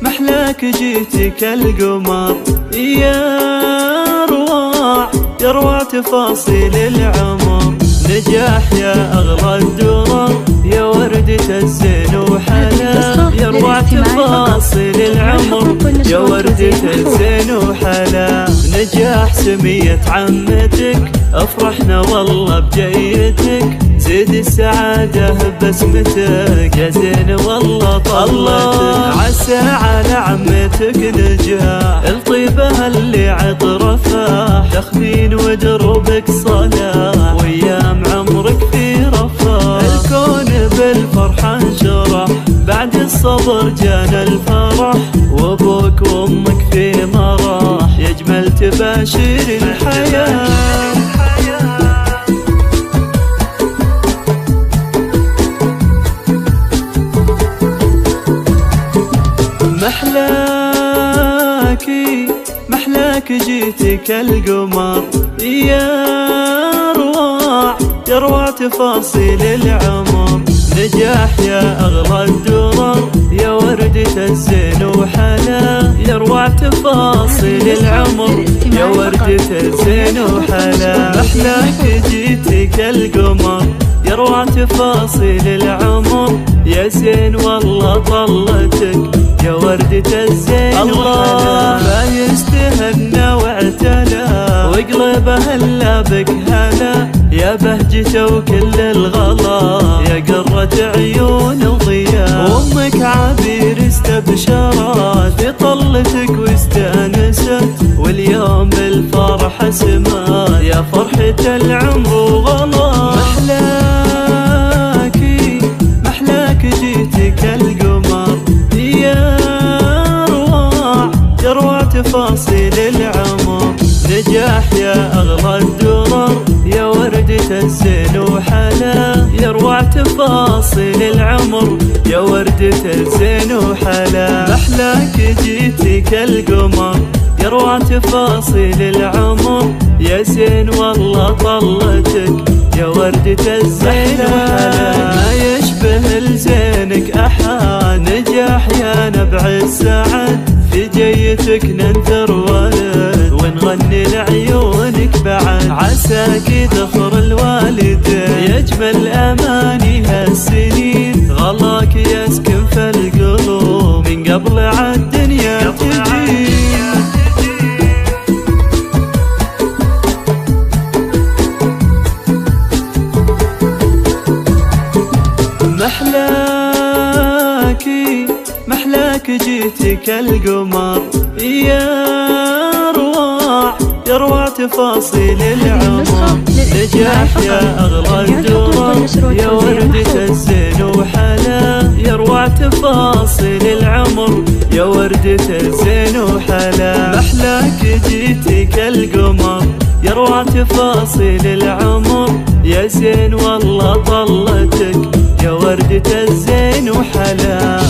محلاك جيتي كالقمر يا روع تفاصيل العمر. نجاح يا أغلى الدرر يا وردة الزين وحلا، يا روع تفاصيل العمر يا وردة الزين وحلا. نجاح سمية عمتك افرحنا والله بجيتك، زيد السعادة بسمتك يا زين والله طلتك. عسى على عمتك نجاح الطيبة اللي عطر فاح، تخفين ودربك صلاح وايام عمرك في رفاه. الكون بالفرحة انشرح بعد الصبر جانا الفرح، وابوك وامك في مرح يجمل تباشر الحياة. محلاك جيتي كالقمر يا روع تفاصيل العمر. نجاح يا أغلى الدرر يا وردة الزين وحلا، يا روع تفاصيل العمر يا وردة الزين وحلا. محلاك جيتي كالقمر يا روع تفاصيل العمر يا زين والله طلتك يا وردة الزين وحلا. ما يستهنى واعتلى وقلبه هلا بك هلا، يا بهجته وكل الغلا يا قرة عيون وضياء. وامك عبير استبشرت بطلتك واستانست، واليوم بالفرحة سما يا فرحة العمر وغلا. محلاك جيتي كالقمر يا روع تفاصيل العمر. نجاح يا أغلى الدرر يا وردة الزين وحلا، يا روع تفاصيل العمر يا وردة الزين وحلا. محلاك جيتي كالقمر يا روع تفاصيل العمر يا زين والله طلتك يا وردة الزين وحلا. ما يشبه لزينك أحد، نجاح يا نبع السعد، في جيتك ننثر ولد ونغني لعيونك بعد. عساك ذخر الوالدين يجمل أماني هالسنين، غلاك يسكن في القلوب من قبل عالدنيا تجي. محلاك جيتي كالقمر يا روع تفاصيل العمر. نجاح يا أغلى الدرر يا وردة الزين وحلا، يا روع تفاصيل العمر يا وردة الزين وحلا. محلاك جيتي كالقمر يا روع تفاصيل العمر يا زين والله طلتك يا وردة الزين وحلا.